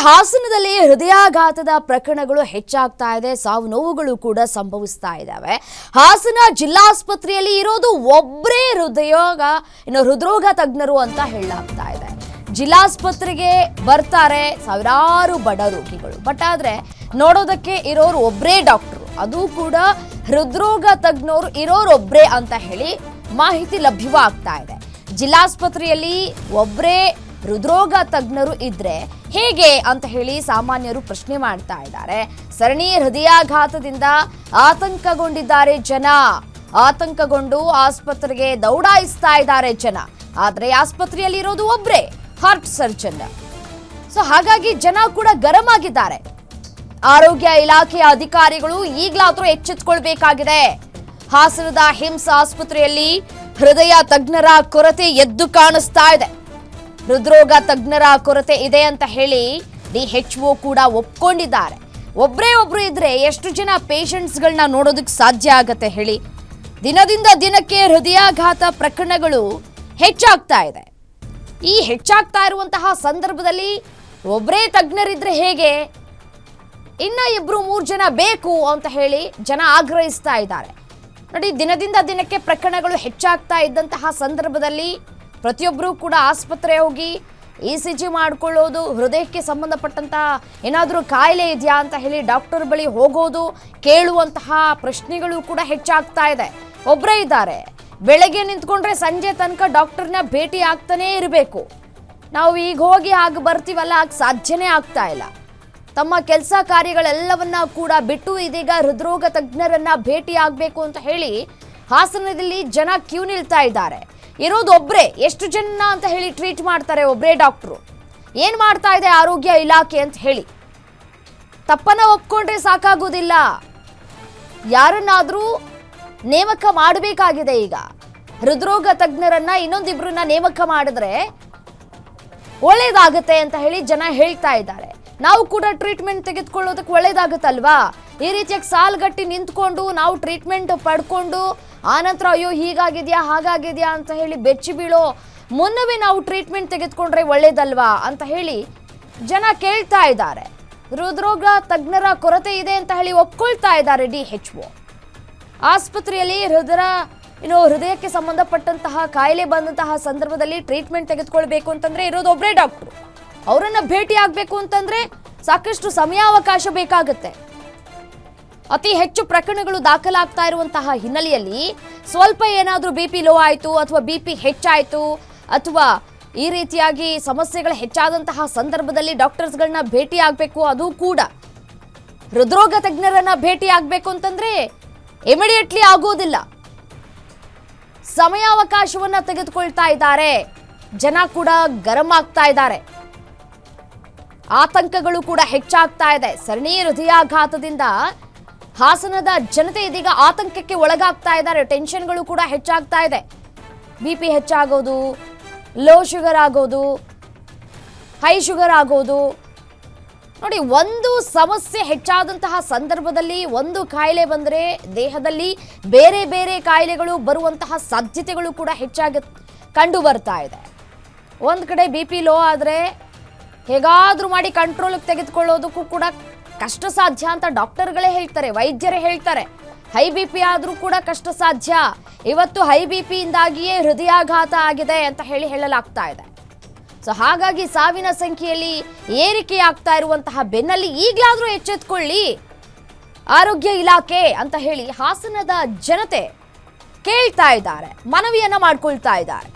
ಹಾಸನದಲ್ಲಿ ಹೃದಯಾಘಾತದ ಪ್ರಕರಣಗಳು ಹೆಚ್ಚಾಗ್ತಾ ಇದೆ, ಸಾವು ನೋವುಗಳು ಕೂಡ ಸಂಭವಿಸ್ತಾ ಇದ್ದಾವೆ. ಹಾಸನ ಜಿಲ್ಲಾಸ್ಪತ್ರೆಯಲ್ಲಿ ಇರೋದು ಒಬ್ಬರೇ ಹೃದ್ರೋಗ ತಜ್ಞರು ಅಂತ ಹೇಳಲಾಗ್ತಾ ಇದೆ. ಜಿಲ್ಲಾಸ್ಪತ್ರೆಗೆ ಬರ್ತಾರೆ ಸಾವಿರಾರು ಬಡ ರೋಗಿಗಳು, ಬಟ್ ಆದ್ರೆ ನೋಡೋದಕ್ಕೆ ಇರೋರು ಒಬ್ಬರೇ ಡಾಕ್ಟರ್, ಅದು ಕೂಡ ಹೃದ್ರೋಗ ತಜ್ಞರು ಇರೋರೊಬ್ಬರೇ ಅಂತ ಹೇಳಿ ಮಾಹಿತಿ ಲಭ್ಯವಾಗ್ತಾ ಇದೆ. ಜಿಲ್ಲಾಸ್ಪತ್ರೆಯಲ್ಲಿ ಒಬ್ಬರೇ ಹೃದ್ರೋಗ ತಜ್ಞರು ಇದ್ರೆ ಹೇಗೆ ಅಂತ ಹೇಳಿ ಸಾಮಾನ್ಯರು ಪ್ರಶ್ನೆ ಮಾಡ್ತಾ ಇದ್ದಾರೆ. ಸರಣಿ ಹೃದಯಾಘಾತದಿಂದ ಆತಂಕಗೊಂಡಿದ್ದಾರೆ ಜನ, ಆತಂಕಗೊಂಡು ಆಸ್ಪತ್ರೆಗೆ ದೌಡಾಯಿಸ್ತಾ ಇದ್ದಾರೆ ಜನ. ಆದ್ರೆ ಆಸ್ಪತ್ರೆಯಲ್ಲಿ ಇರೋದು ಒಬ್ರೇ ಹಾರ್ಟ್ ಸರ್ಜನ್. ಸೊ ಹಾಗಾಗಿ ಜನ ಕೂಡ ಗರಂ ಆಗಿದ್ದಾರೆ. ಆರೋಗ್ಯ ಇಲಾಖೆಯ ಅಧಿಕಾರಿಗಳು ಈಗಲಾದ್ರೂ ಎಚ್ಚೆತ್ತುಕೊಳ್ಬೇಕಾಗಿದೆ. ಹಾಸನದ ಹಿಮ್ಸ್ ಆಸ್ಪತ್ರೆಯಲ್ಲಿ ಹೃದಯ ತಜ್ಞರ ಕೊರತೆ ಎದ್ದು ಕಾಣಿಸ್ತಾ ಇದೆ. ಹೃದ್ರೋಗ ತಜ್ಞರ ಕೊರತೆ ಇದೆ ಅಂತ ಹೇಳಿ DHO ಕೂಡ ಒಪ್ಕೊಂಡಿದ್ದಾರೆ. ಒಬ್ರು ಇದ್ರೆ ಎಷ್ಟು ಜನ ಪೇಷಂಟ್ಸ್ಗಳನ್ನ ನೋಡೋದಕ್ಕೆ ಸಾಧ್ಯ ಆಗತ್ತೆ ಹೇಳಿ? ದಿನದಿಂದ ದಿನಕ್ಕೆ ಹೃದಯಾಘಾತ ಪ್ರಕರಣಗಳು ಹೆಚ್ಚಾಗ್ತಾ ಇದೆ. ಈ ಹೆಚ್ಚಾಗ್ತಾ ಇರುವಂತಹ ಸಂದರ್ಭದಲ್ಲಿ ಒಬ್ಬರೇ ತಜ್ಞರಿದ್ರೆ ಹೇಗೆ? ಇನ್ನ 2-3 ಜನ ಬೇಕು ಅಂತ ಹೇಳಿ ಜನ ಆಗ್ರಹಿಸ್ತಾ ಇದ್ದಾರೆ. ನೋಡಿ, ದಿನದಿಂದ ದಿನಕ್ಕೆ ಪ್ರಕರಣಗಳು ಹೆಚ್ಚಾಗ್ತಾ ಇದ್ದಂತಹ ಸಂದರ್ಭದಲ್ಲಿ ಪ್ರತಿಯೊಬ್ಬರೂ ಕೂಡ ಆಸ್ಪತ್ರೆ ಹೋಗಿ ECG ಮಾಡಿಕೊಳ್ಳೋದು, ಹೃದಯಕ್ಕೆ ಸಂಬಂಧಪಟ್ಟಂತಹ ಏನಾದರೂ ಕಾಯಿಲೆ ಇದೆಯಾ ಅಂತ ಹೇಳಿ ಡಾಕ್ಟರ್ ಬಳಿ ಹೋಗೋದು, ಕೇಳುವಂತಹ ಪ್ರಶ್ನೆಗಳು ಕೂಡ ಹೆಚ್ಚಾಗ್ತಾ ಇದೆ. ಒಬ್ಬರೇ ಇದ್ದಾರೆ, ಬೆಳಗ್ಗೆ ನಿಂತ್ಕೊಂಡ್ರೆ ಸಂಜೆ ತನಕ ಡಾಕ್ಟರ್ನ ಭೇಟಿ ಆಗ್ತಾನೇ ಇರಬೇಕು. ನಾವು ಈಗ ಹೋಗಿ ಆಗ ಬರ್ತೀವಲ್ಲ, ಆಗ ಸಾಧ್ಯನೇ ಆಗ್ತಾ ಇಲ್ಲ. ತಮ್ಮ ಕೆಲಸ ಕಾರ್ಯಗಳೆಲ್ಲವನ್ನ ಕೂಡ ಬಿಟ್ಟು ಇದೀಗ ಹೃದ್ರೋಗ ತಜ್ಞರನ್ನ ಭೇಟಿ ಆಗಬೇಕು ಅಂತ ಹೇಳಿ ಹಾಸನದಲ್ಲಿ ಜನ ಕ್ಯೂ ನಿಲ್ತಾ ಇದ್ದಾರೆ. ಇರೋದು ಒಬ್ರೇ, ಎಷ್ಟು ಜನ ಅಂತ ಹೇಳಿ ಟ್ರೀಟ್ ಮಾಡ್ತಾರೆ ಒಬ್ಬರೇ ಡಾಕ್ಟ್ರು? ಏನ್ ಮಾಡ್ತಾ ಇದೆ ಆರೋಗ್ಯ ಇಲಾಖೆ ಅಂತ ಹೇಳಿ? ತಪ್ಪನ್ನ ಒಪ್ಕೊಂಡ್ರೆ ಸಾಕಾಗೋದಿಲ್ಲ, ಯಾರನ್ನಾದ್ರೂ ನೇಮಕ ಮಾಡಬೇಕಾಗಿದೆ. ಈಗ ಹೃದ್ರೋಗ ತಜ್ಞರನ್ನ ಇನ್ನೊಂದಿಬ್ರನ್ನ ನೇಮಕ ಮಾಡಿದ್ರೆ ಒಳ್ಳೇದಾಗತ್ತೆ ಅಂತ ಹೇಳಿ ಜನ ಹೇಳ್ತಾ ಇದ್ದಾರೆ. ನಾವು ಕೂಡ ಟ್ರೀಟ್ಮೆಂಟ್ ತೆಗೆದುಕೊಳ್ಳೋದಕ್ಕೆ ಒಳ್ಳೇದಾಗುತ್ತಲ್ವಾ? ಈ ರೀತಿಯಾಗಿ ಸಾಲ್ಗಟ್ಟಿ ನಿಂತ್ಕೊಂಡು ನಾವು ಟ್ರೀಟ್ಮೆಂಟ್ ಪಡ್ಕೊಂಡು ಆನಂತರ ಅಯ್ಯೋ ಹೀಗಾಗಿದ್ಯಾ ಹಾಗಾಗಿದ್ಯಾ ಅಂತ ಹೇಳಿ ಬೆಚ್ಚಿ ಬೀಳೋ ಮುನ್ನವೇ ನಾವು ಟ್ರೀಟ್ಮೆಂಟ್ ತೆಗೆದುಕೊಂಡ್ರೆ ಒಳ್ಳೇದಲ್ವಾ ಅಂತ ಹೇಳಿ ಜನ ಕೇಳ್ತಾ ಇದ್ದಾರೆ. ಹೃದ್ರೋಗ ತಜ್ಞರ ಕೊರತೆ ಇದೆ ಅಂತ ಹೇಳಿ ಒಪ್ಕೊಳ್ತಾ ಇದ್ದಾರೆ DHO. ಆಸ್ಪತ್ರೆಯಲ್ಲಿ ಹೃದಯಕ್ಕೆ ಸಂಬಂಧಪಟ್ಟಂತಹ ಕಾಯಿಲೆ ಬಂದಂತಹ ಸಂದರ್ಭದಲ್ಲಿ ಟ್ರೀಟ್ಮೆಂಟ್ ತೆಗೆದುಕೊಳ್ಬೇಕು ಅಂತಂದ್ರೆ ಇರೋದು ಒಬ್ಬರೇ ಡಾಕ್ಟರ್. ಅವರನ್ನ ಭೇಟಿ ಆಗಬೇಕು ಅಂತಂದ್ರೆ ಸಾಕಷ್ಟು ಸಮಯಾವಕಾಶ ಬೇಕಾಗುತ್ತೆ. ಅತಿ ಹೆಚ್ಚು ಪ್ರಕರಣಗಳು ದಾಖಲಾಗ್ತಾ ಇರುವಂತಹ ಹಿನ್ನೆಲೆಯಲ್ಲಿ ಸ್ವಲ್ಪ ಏನಾದರೂ BP ಲೋ ಆಯಿತು ಅಥವಾ BP ಹೆಚ್ಚಾಯಿತು ಅಥವಾ ಈ ರೀತಿಯಾಗಿ ಸಮಸ್ಯೆಗಳು ಹೆಚ್ಚಾದಂತಹ ಸಂದರ್ಭದಲ್ಲಿ ಡಾಕ್ಟರ್ಸ್ಗಳನ್ನ ಭೇಟಿ ಆಗಬೇಕು, ಅದು ಕೂಡ ಹೃದ್ರೋಗ ತಜ್ಞರನ್ನ ಭೇಟಿ ಆಗಬೇಕು ಅಂತಂದ್ರೆ ಇಮಿಡಿಯೇಟ್ಲಿ ಆಗೋದಿಲ್ಲ. ಸಮಯಾವಕಾಶವನ್ನ ತೆಗೆದುಕೊಳ್ತಾ ಇದ್ದಾರೆ. ಜನ ಕೂಡ ಗರಂ ಆಗ್ತಾ ಇದ್ದಾರೆ. ಆತಂಕಗಳು ಕೂಡ ಹೆಚ್ಚಾಗ್ತಾ ಇದೆ. ಸರಣಿ ಹೃದಯಾಘಾತದಿಂದ ಹಾಸನದ ಜನತೆ ಇದೀಗ ಆತಂಕಕ್ಕೆ ಒಳಗಾಗ್ತಾ ಇದ್ದಾರೆ. ಟೆನ್ಷನ್ಗಳು ಕೂಡ ಹೆಚ್ಚಾಗ್ತಾ ಇದೆ. BP ಹೆಚ್ಚಾಗೋದು, ಲೋ ಶುಗರ್ ಆಗೋದು, ಹೈ ಶುಗರ್ ಆಗೋದು. ನೋಡಿ, ಒಂದು ಸಮಸ್ಯೆ ಹೆಚ್ಚಾದಂತಹ ಸಂದರ್ಭದಲ್ಲಿ ಒಂದು ಕಾಯಿಲೆ ಬಂದರೆ ದೇಹದಲ್ಲಿ ಬೇರೆ ಬೇರೆ ಕಾಯಿಲೆಗಳು ಬರುವಂತಹ ಸಾಧ್ಯತೆಗಳು ಕೂಡ ಹೆಚ್ಚಾಗಿ ಕಂಡು ಬರ್ತಾ ಇದೆ. ಒಂದು ಕಡೆ BP ಲೋ ಆದರೆ ಹೇಗಾದರೂ ಮಾಡಿ ಕಂಟ್ರೋಲ್ಗೆ ತೆಗೆದುಕೊಳ್ಳೋದಕ್ಕೂ ಕೂಡ ಕಷ್ಟ ಸಾಧ್ಯ ಅಂತ ಡಾಕ್ಟರ್ಗಳೇ ಹೇಳ್ತಾರೆ, ವೈದ್ಯರೇ ಹೇಳ್ತಾರೆ. ಹೈ BP ಆದರೂ ಕೂಡ ಕಷ್ಟ ಸಾಧ್ಯ. ಇವತ್ತು ಹೈ BP ಇಂದಾಗಿಯೇ ಹೃದಯಾಘಾತ ಆಗಿದೆ ಅಂತ ಹೇಳಲಾಗ್ತಾ ಇದೆ. ಸೊ ಹಾಗಾಗಿ ಸಾವಿನ ಸಂಖ್ಯೆಯಲ್ಲಿ ಏರಿಕೆ ಆಗ್ತಾ ಇರುವಂತಹ ಬೆನ್ನಲ್ಲಿ ಈಗಲಾದರೂ ಎಚ್ಚೆತ್ತುಕೊಳ್ಳಿ ಆರೋಗ್ಯ ಇಲಾಖೆ ಅಂತ ಹೇಳಿ ಹಾಸನದ ಜನತೆ ಕೇಳ್ತಾ ಇದ್ದಾರೆ, ಮನವಿಯನ್ನ ಮಾಡ್ಕೊಳ್ತಾ ಇದ್ದಾರೆ.